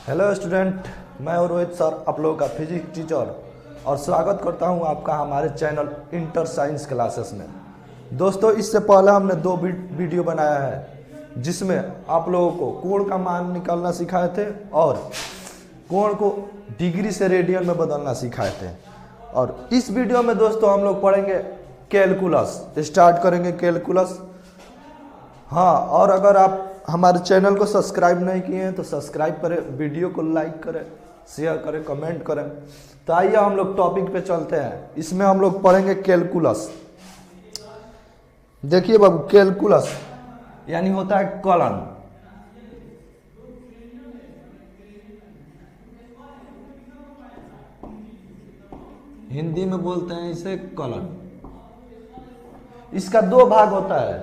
Hello student, मैं हूं Rohit sir, आप लोगों का फिजिक्स टीचर, और स्वागत करता हूं आपका हमारे चैनल इंटर साइंस क्लासेस में। दोस्तों, इससे पहले हमने दो वीडियो बनाया है जिसमें आप लोगों को कोण का मान निकालना सिखाए थे और कोण को डिग्री से रेडियन में बदलना सिखाए थे। और इस वीडियो में दोस्तों हम लोग पढ़ेंगे कैलकुलस, स्टार्ट करेंगे कैलकुलस। हाँ, और अगर आप हमारे चैनल को सब्सक्राइब नहीं किए हैं तो सब्सक्राइब करें, वीडियो को लाइक करें, शेयर करें, कमेंट करें। तो आइए हम लोग टॉपिक पे चलते हैं। इसमें हम लोग पढ़ेंगे कैलकुलस। देखिए बाबू, कैलकुलस यानी होता है कलन। हिंदी में बोलते हैं इसे कलन। इसका दो भाग होता है।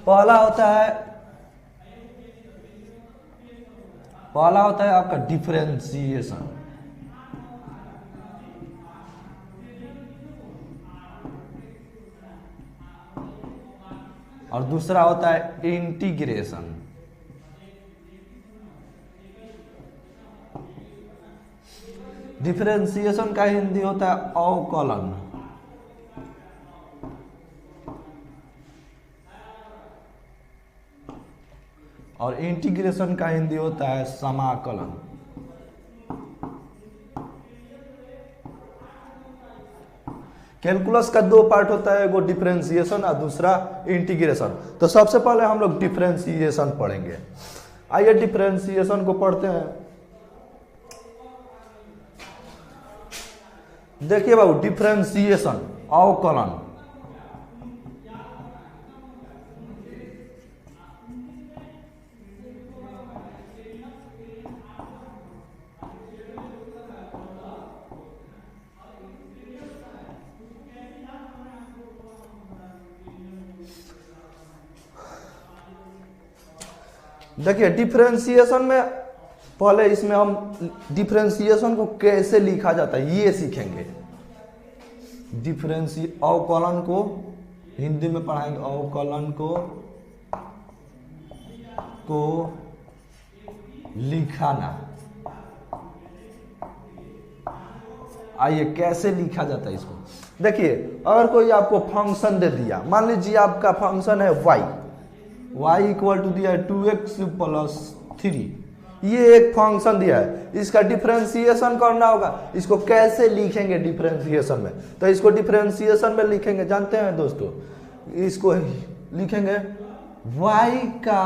पहला होता है आपका डिफरेंशिएशन, और दूसरा होता है इंटीग्रेशन। डिफरेंशिएशन का हिंदी होता है अवकलन, और इंटीग्रेशन का हिंदी होता है समाकलन। कैलकुलस का दो पार्ट होता है, वो डिफरेंशिएशन और दूसरा इंटीग्रेशन। तो सबसे पहले हम लोग डिफरेंशिएशन पढ़ेंगे। आइए डिफरेंशिएशन को पढ़ते हैं। देखिए बाबू, डिफरेंशिएशन अवकलन। देखिए डिफरेंशिएशन में पहले इसमें हम डिफरेंशिएशन को कैसे लिखा जाता है ये सीखेंगे। अवकलन को हिंदी में पढ़ाएंगे, अवकलन को लिखाना। आइए कैसे लिखा जाता है इसको। देखिए, अगर कोई आपको फंक्शन दे दिया, मान लीजिए आपका फंक्शन है y इक्वल टू दिया है 2x प्लस 3। ये एक फंक्शन दिया है, इसका डिफरेंशिएशन करना होगा। इसको कैसे लिखेंगे डिफरेंशिएशन में? तो इसको डिफरेंशिएशन में लिखेंगे, जानते हैं दोस्तों, इसको लिखेंगे y का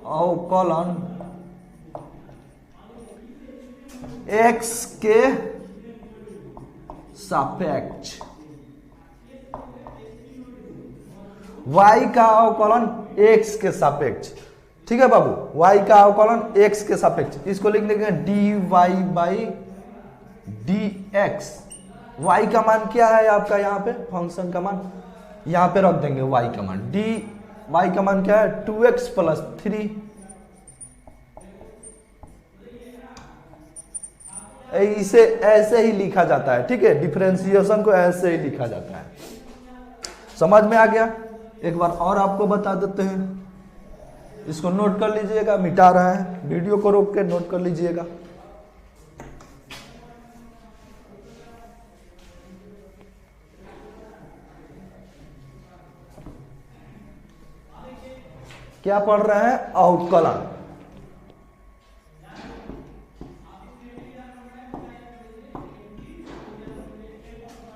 अवकलन x के सापेक्ष, y का अवकलन x के सापेक्ष। ठीक है बाबू, y का अवकलन x के सापेक्ष। इसको लिख देंगे dy बाई dx। y का मान क्या है आपका? यहाँ पे फंक्शन का मान यहाँ पे रख देंगे, y का मान y का मान क्या है? 2x plus 3। इसे ऐसे ही लिखा जाता है। ठीक है, डिफरेंशिएशन को ऐसे ही लिखा जाता है। समझ में आ गया? एक बार और आपको बता देते हैं, इसको नोट कर लीजिएगा। मिटा रहा है, वीडियो को रोक के नोट कर लीजिएगा। क्या पढ़ रहे हैं? अवकलन।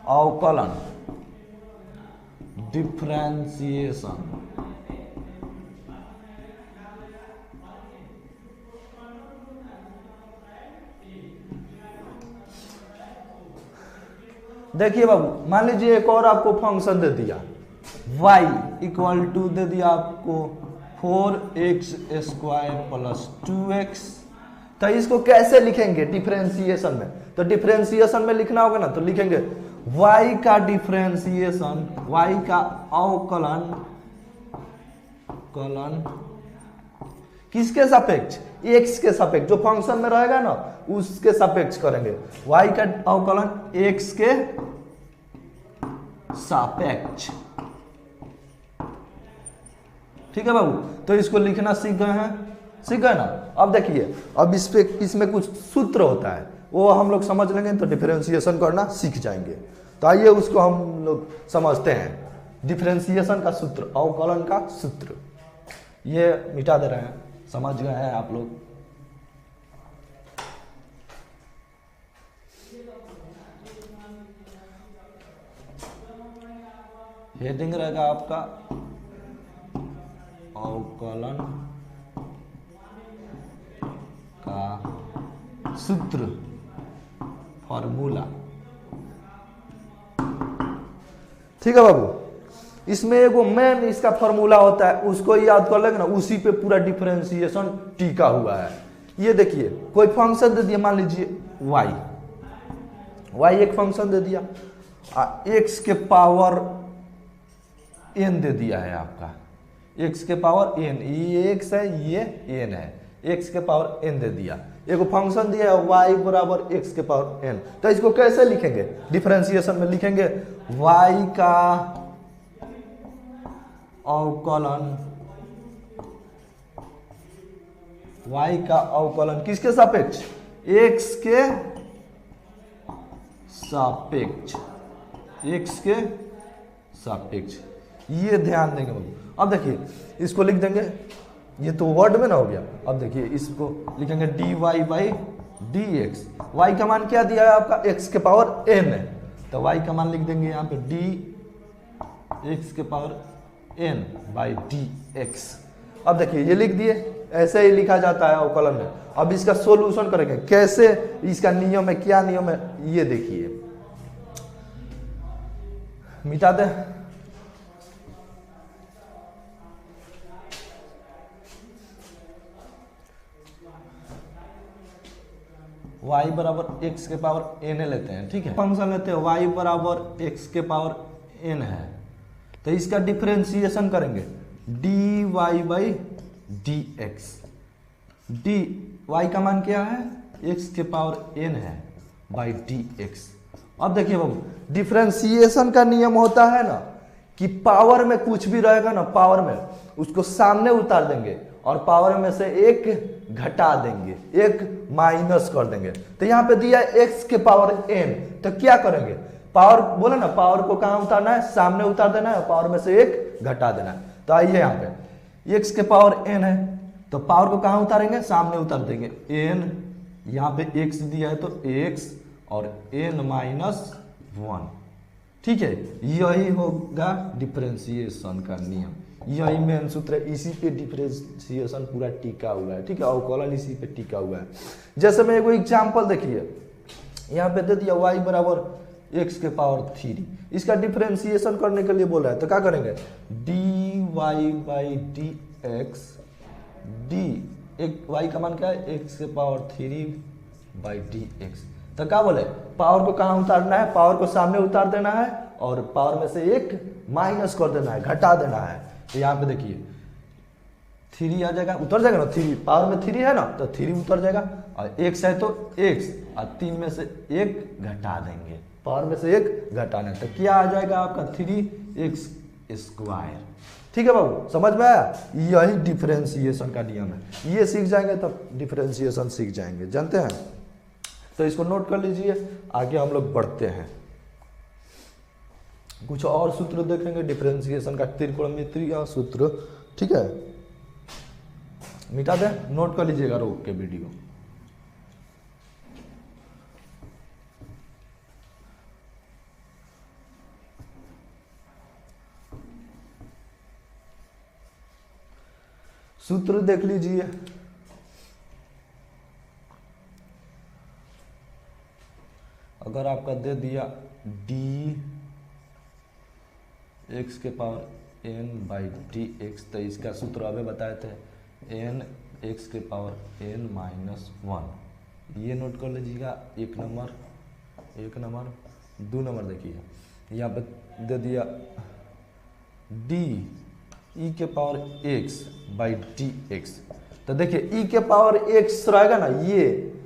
अवकलन, डिफरेंशिएशन। देखिए बाबू, मान लीजिए एक और आपको फंक्शन दे दिया, y इक्वल टू दे दिया आपको 4x स्क्वायर प्लस 2x। तो इसको कैसे लिखेंगे डिफरेंशिएशन में? तो डिफरेंशिएशन में लिखना होगा ना, तो लिखेंगे y का डिफरेंशिएशन, y का अवकलन किसके सापेक्ष? x के सापेक्ष। जो फंक्शन में रहेगा ना उसके सापेक्ष करेंगे। y का अवकलन x के सापेक्ष। ठीक है बाबू, तो इसको लिखना सीख गए हैं। सीख गए ना। अब देखिए, अब इसमें कुछ सूत्र होता है, वो हम लोग समझ लेंगे तो डिफरेंशिएशन करना सीख जाएंगे। तो आइए उसको हम लोग समझते हैं। डिफरेंशिएशन का सूत्र, अवकलन का सूत्र, ये मिटा दे रहे हैं, समझ गए हैं आप लोग। हेडिंग रहेगा आपका अवकलन का सूत्र, फॉर्मूला। ठीक है बाबू, इसमें एगो मेन इसका फॉर्मूला होता है, उसको याद कर लेंगे ना, उसी पे पूरा डिफरेंशिएशन टिका हुआ है। ये देखिए, कोई फंक्शन दे दिया, मान लीजिए y एक फंक्शन दे दिया, x के पावर n दे दिया है आपका, x के पावर n, ये x है, ये n है, x के पावर n दे दिया। एगो फंक्शन दिया है y बराबर x के पावर n, तो इसको कैसे लिखेंगे? डिफरेंशिएशन में लिखेंगे y का अवकलन, y का अवकलन किसके सापेक्ष? x के सापेक्ष, x के सापेक्ष। ये ध्यान देंगे बाबू। अब देखिए, इसको लिख देंगे, ये तो वर्ड में ना हो गया। अब देखिए, इसको लिखेंगे dy बाई dx। y का मान क्या दिया है आपका? x के पावर n है, तो y का मान लिख देंगे यहाँ पे dx के पावर n बाई dx। अब देखिए, ये लिख दिए, ऐसे ही लिखा जाता है अवकलन में। अब इसका सोल्यूशन करेंगे कैसे, इसका नियम है, क्या नियम है, ये देखिए। मिटा दे, y बराबर x के पावर n लेते हैं, ठीक है। फंक्शन लेते हैं y बराबर x के पावर n है, तो इसका डिफरेंशिएशन करेंगे dy बाई dx। dy का मान क्या है? x के पावर n है बाई dx। अब देखिए बाबू, डिफरेंशिएशन का नियम होता है ना कि पावर में कुछ भी रहेगा ना, पावर में उसको सामने उतार देंगे और पावर में से एक घटा देंगे, एक माइनस कर देंगे। तो यहाँ पे दिया है x के पावर n, तो क्या करेंगे? पावर बोले ना, पावर को कहाँ उतारना है? सामने उतार देना है, पावर में से एक घटा देना है। तो आइए, यहाँ पे x के पावर n है, तो पावर को कहाँ उतारेंगे? सामने उतार देंगे। n यहाँ पे x दिया है, तो x और n माइनस 1, ठीक है। यही होगा डिफरेंशिएशन का नियम, यही मेन सूत्र है, इसी पे डिफरेंशिएशन पूरा टिका हुआ है, ठीक है। अवकलन इसी पे टिका हुआ है। जैसे मैं एगो एग्जांपल देखिए, यहाँ पे दे दिया y बराबर x के पावर 3, इसका डिफरेंशिएशन करने के लिए बोल रहा है, तो क्या करेंगे? dy बाई dx, y का मान क्या है? x के पावर 3 बाई dx। तो क्या बोले? पावर को कहाँ उतारना है? पावर को सामने उतार देना है और पावर में से एक माइनस कर देना है, घटा देना है। तो यहाँ पे देखिए 3 आ जाएगा, उतर जाएगा ना, 3 पावर में 3 है ना, तो 3 उतर जाएगा, और x है तो x, और 3 में से एक घटा देंगे, पावर में से एक घटाना है, तो क्या आ जाएगा आपका? 3x square. ठीक है बाबू, समझ में आया? यही डिफरेंशिएशन का नियम है। ये सीख जाएंगे तब डिफरेंशिएशन सीख जाएंगे, जानते हैं। तो इसको नोट कर लीजिए, आगे हम लोग बढ़ते हैं। कुछ और सूत्र देखेंगे डिफरेंशिएशन का, त्रिकोणमितीय सूत्र, ठीक है। मिटा दे, नोट कर लीजिएगा रोक के वीडियो। सूत्र देख लीजिए, अगर आपका दे दिया डी एक्स के power n by D x, तो इसका सूत्र अभी बताए थे n x के पावर n माइनस 1। ये नोट कर लीजिएगा, एक नंबर। 2 नंबर देखिए, यहाँ पे दे दिया d e के power x by D x. तो देखिए e के पावर x रहेगा ना, ये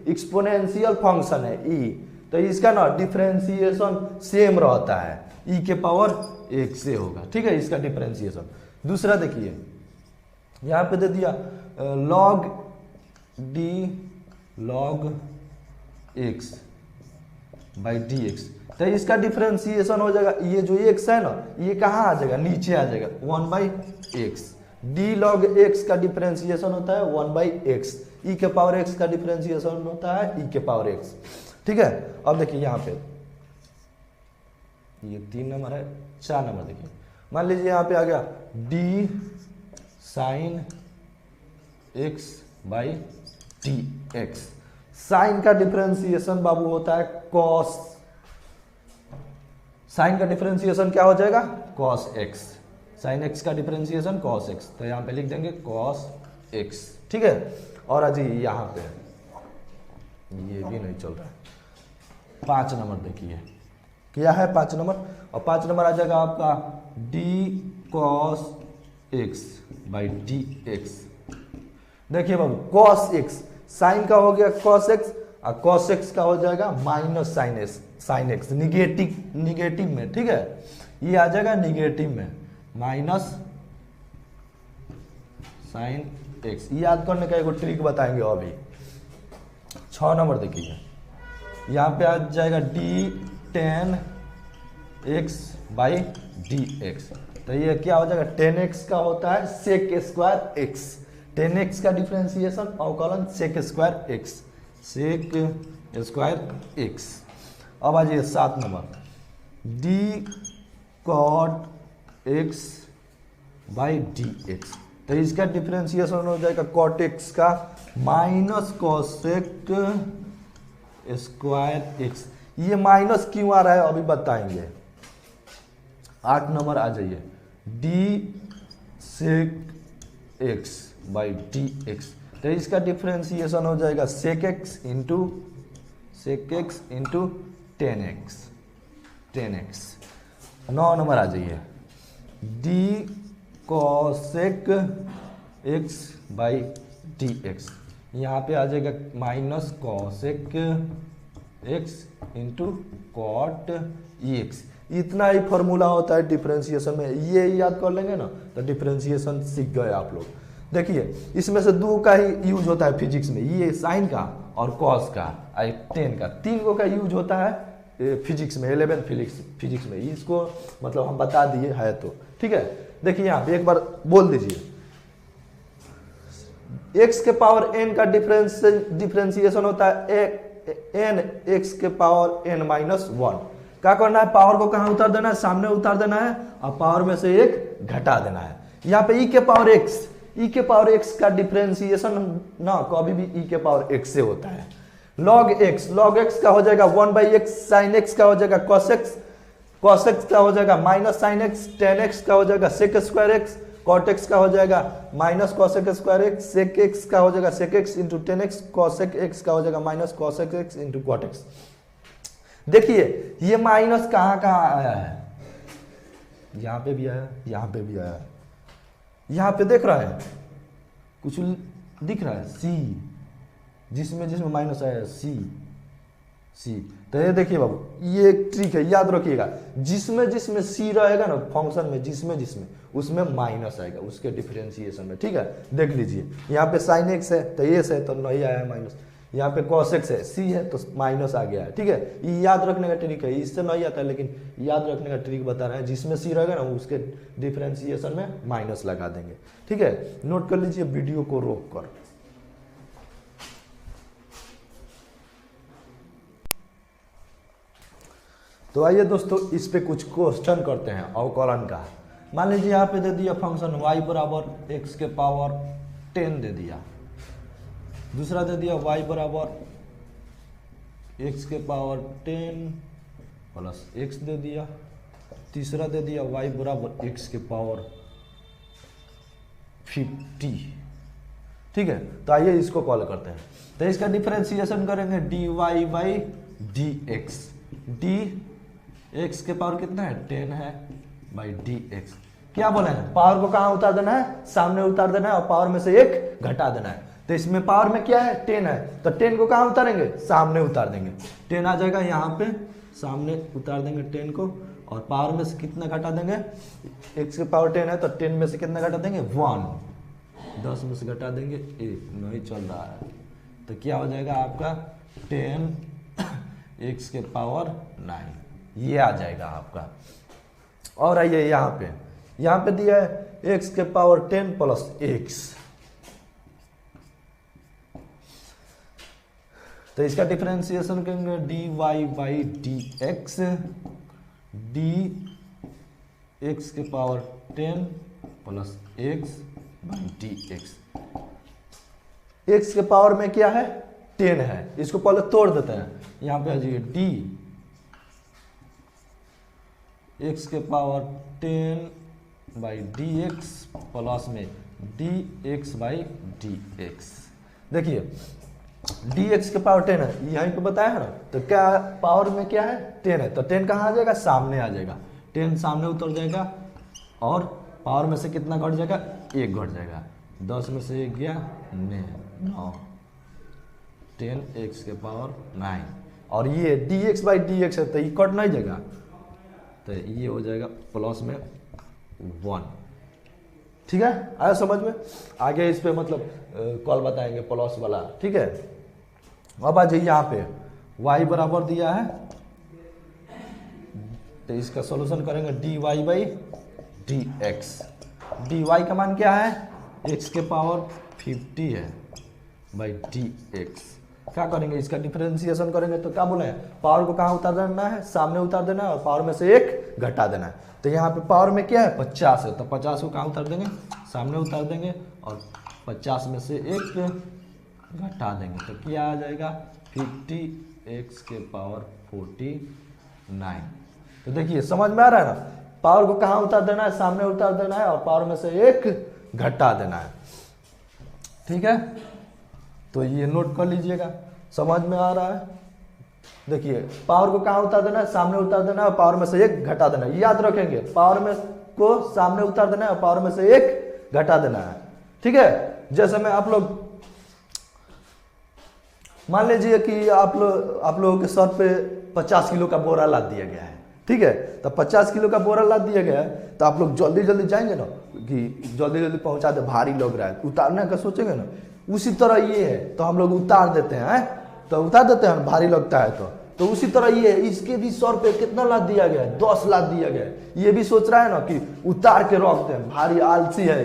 एक्सपोनेंशियल फंक्शन है e, तो इसका ना डिफरेंशिएशन सेम रहता है, e के पावर x से होगा, ठीक है, इसका डिफरेंशिएशन। दूसरा देखिए, यहाँ पे दे दिया log D log x by D x. तो इसका डिफ्रेंसिएशन हो जाएगा, ये जो एक्स है ना ये कहाँ आ जाएगा, नीचे आ जाएगा 1/x। डी लॉग एक्स का डिफ्रेंसिएशन होता है 1/x, ई के पावर एक्स का डिफ्रेंसिएशन होता है ई के पावर एक्स। ठीक है, अब देखिए यहाँ पे ये 3 नंबर है, 4 नंबर देखिए, मान लीजिए यहाँ पे आ गया d sine x by D x. Sine का डिफरेंशिएशन बाबू होता है कॉस, साइन का डिफरेंशिएशन क्या हो जाएगा, कॉस एक्स। साइन एक्स का डिफरेंशिएशन कॉस एक्स, तो यहाँ पे लिख देंगे कॉस एक्स। ठीक है, और अजी यहाँ पे ये भी नहीं चल रहा है, 5 नंबर देखिए क्या है 5 नंबर, और 5 नंबर आ जाएगा आपका D cos x by D x. देखिए बाबू कॉस एक्स, साइन का हो गया कॉस एक्स और कॉस एक्स का हो जाएगा माइनस साइन एक्स, निगेटिव में। ठीक है, ये आ जाएगा निगेटिव में, माइनस साइन एक्स। याद करने का एक ट्रिक बताएंगे अभी। 6 नंबर देखिए, यहाँ पे आ जाएगा D ten x by D x. तो ये क्या हो जाएगा, 10x का होता है सेक स्क्वायर एक्स, 10x का डिफरेंशिएशन अवकलन sec square x, sec square x. अब आ जाइए 7 number, d cot x by D x. तो इसका डिफरेंशिएशन हो जाएगा कॉट एक्स का माइनस कॉसेक स्क्वायर एक्स। ये माइनस क्यों आ रहा है अभी बताएंगे। 8 नंबर आ जाइए, D sec X by D x. तो इसका डिफरेंशिएशन हो जाएगा sec X into 10x। 9 number आ जाइए, D cosec X by D X. यहाँ पे आ जाएगा minus cosec X into cot E X. इतना ही फॉर्मूला होता है डिफरेंशिएशन में, ये याद कर लेंगे ना तो डिफरेंशिएशन सीख गए आप लोग। देखिए इसमें से 2 का ही यूज होता है फिजिक्स में, ये साइन का और कॉस का, 10 का, 3 का यूज होता है फिजिक्स में, 11 फिजिक्स में। इसको मतलब हम बता दिए है तो ठीक है। देखिए यहाँ पे एक बार बोल दीजिए, x के पावर n का डिफरेंशिएशन होता है n x के पावर n माइनस 1। क्या करना है, पावर को कहाँ उतार देना है, सामने उतार देना है और पावर में से 1 घटा देना है। यहाँ पे e के पावर x का डिफरेंशिएशन ना कभी भी e के पावर x से होता है। log x का हो जाएगा 1/x, sin x का हो जाएगा cos x का हो जाएगा minus sin x, tan x का हो जाएगा sec square x, cot x का हो जाएगा minus cosec square x, sec x का हो जाएगा sec x into tan x, cosec x का हो जाएगा minus cosec x into cot x। देखिए ये माइनस कहाँ कहाँ आया है, यहाँ पे भी आया, यहाँ पे भी आया, यहाँ पे देख रहा है कुछ दिख रहा है सी, जिसमें माइनस आया सी। तो ये देखिए बाबू, ये एक ट्रिक है, याद रखिएगा, जिसमें सी रहेगा ना फंक्शन में, जिसमें उसमें माइनस आएगा उसके डिफरेंशिएशन में। ठीक है, देख लीजिए यहाँ पे साइन एक्स है तो ये है तो नहीं आया है माइनस, यहाँ पे कॉस एक्स है सी है तो माइनस आ गया है। ठीक है, ये याद रखने का ट्रिक है, इससे नहीं आता है लेकिन याद रखने का ट्रिक बता रहे हैं। जिसमें सी रहेगा ना उसके डिफरेंशिएशन में माइनस लगा देंगे। ठीक है, नोट कर लीजिए वीडियो को रोक कर। तो आइए दोस्तों इस पे कुछ क्वेश्चन करते हैं अवकलन का। मान लीजिए यहाँ पे दे दिया फंक्शन y बराबर x के पावर 10 दे दिया, दूसरा दे दिया y बराबर x के पावर 10 प्लस x दे दिया, तीसरा दे दिया y बराबर x के पावर 50। ठीक है, तो आइए इसको कॉल करते हैं। तो इसका डिफरेंशिएशन करेंगे dy by D x. D x के पावर कितना है 10 है बाई डी एक्स। क्या बोले हैं, पावर को कहाँ उतार देना है, सामने उतार देना है और पावर में से 1 घटा देना है। तो इसमें पावर में क्या है 10 है, तो 10 को कहाँ उतारेंगे, सामने उतार देंगे, 10 आ जाएगा यहाँ पे, सामने उतार देंगे 10 को और पावर में से कितना घटा देंगे, x के पावर 10 है तो 10 में से कितना घटा देंगे 1, 10 में से घटा देंगे 1, नहीं चल रहा है तो क्या हो जाएगा आपका 10 x के पावर 9, ये आ जाएगा आपका। और आइए यहाँ पे दिया है x के पावर 10 प्लस x, तो इसका डिफरेंशिएशन करेंगे dy बाई dx, dx के power 10 plus x by dx। x के पावर में क्या है 10 है, इसको पहले तोड़ देते हैं। यहाँ पे आ जाइए d x के पावर 10 बाई dx प्लस में dx बाई dx। देखिए dx के पावर 10 है, यहीं पे बताया है ना, तो क्या पावर में क्या है 10 है, तो 10 कहाँ आ जाएगा, सामने आ जाएगा, 10 सामने उतर जाएगा और पावर में से कितना घट जाएगा, 1 घट जाएगा, 10 में से 1 गया 9, 10x के पावर 9, और ये dx बाई dx है तो ये कट नहीं जाएगा, तो ये हो जाएगा प्लस में 1। ठीक है, आया समझ में? आगे इस पे मतलब कॉल बताएंगे प्लस वाला। ठीक है, अब आ जाइए यहाँ पे y बराबर दिया है, तो इसका सॉल्यूशन करेंगे dy बाई dx। dy का मान क्या है, x के पावर 50 है बाई dx। क्या करेंगे, इसका डिफरेंशिएशन करेंगे तो क्या बोले, पावर को कहाँ उतार देना है, सामने उतार देना है, और पावर में से 1 घटा देना है। तो यहाँ पे पावर में क्या है 50 है, तो 50 को कहाँ उतार देंगे, सामने उतार देंगे, और 50 में से 1 घटा देंगे, तो क्या आ जाएगा 50x के पावर 49। तो देखिए समझ में आ रहा है ना, पावर को कहाँ उतार देना है, सामने उतार देना है, और पावर में से 1 घटा देना है। ठीक है, तो ये नोट कर लीजिएगा, समझ में आ रहा है। देखिए पावर को कहाँ उतार देना है, सामने उतार देना है, और पावर में से 1 घटा देना है, याद रखेंगे, पावर में को सामने उतार देना है और पावर में से 1 घटा देना है। ठीक है, जैसे मैं आप लोग मान लीजिए कि आप लोगों के सर पे 50 किलो का बोरा लाद दिया गया है। ठीक है, तो 50 किलो का बोरा लाद दिया गया है, तो आप लोग जल्दी जल्दी जाएंगे ना कि जल्दी जल्दी पहुंचा दे, भारी लग रहा है, उतारने का सोचेंगे ना, उसी तरह ये है, तो हम लोग उतार देते हैं, तो उतार देते हैं, भारी लगता है तो उसी तरह ये है, इसके भी सर पे कितना लाद दिया गया है, 10 लाद दिया गया है। ये भी सोच रहा है ना कि उतार के रख दें, भारी आलसी है,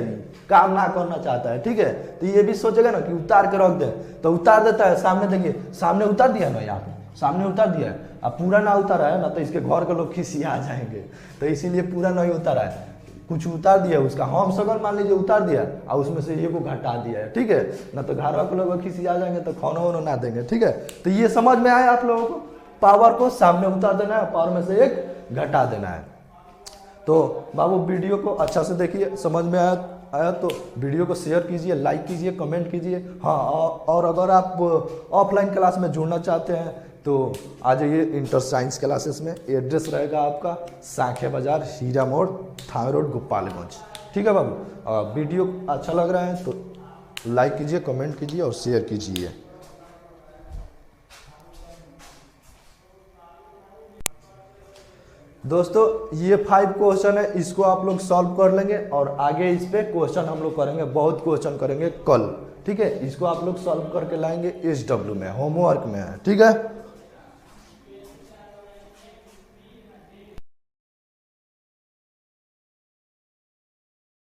काम ना करना चाहता है। ठीक है, तो ये भी सोचेगा ना कि उतार के रख दें, तो उतार देता है, सामने देखिए सामने उतार दिया ना, यहाँ पे सामने उतार दिया है, अब पूरा ना उतारा है ना तो इसके घर के लोग खिसिया जाएंगे, तो इसीलिए पूरा नहीं उतारा है, कुछ उतार दिया उसका, हम सगल मान लीजिए उतार दिया और उसमें से ये को घटा दिया है। ठीक है ना, तो घर के लोग खिसिया जाएंगे तो खाना वाना ना देंगे। ठीक है, तो ये समझ में आया आप लोगों को, पावर को सामने उतार देना है, पावर में से 1 घटा देना है। तो बाबू वीडियो को अच्छा से देखिए, समझ में आया तो वीडियो को शेयर कीजिए, लाइक कीजिए, कमेंट कीजिए। हाँ, और अगर आप ऑफलाइन क्लास में जुड़ना चाहते हैं तो आ जाइए इंटर साइंस क्लासेस में। एड्रेस रहेगा आपका सांखे बाजार, हीरा मोड़, थावे रोड, गोपालगंज। ठीक है बाबू, वीडियो अच्छा लग रहा है तो लाइक कीजिए, कमेंट कीजिए और शेयर कीजिए। दोस्तों ये 5 क्वेश्चन है, इसको आप लोग सॉल्व कर लेंगे और आगे इस पे क्वेश्चन हम लोग करेंगे, बहुत क्वेश्चन करेंगे कल। ठीक है, इसको आप लोग सॉल्व करके लाएंगे SW में, होमवर्क में है। ठीक है।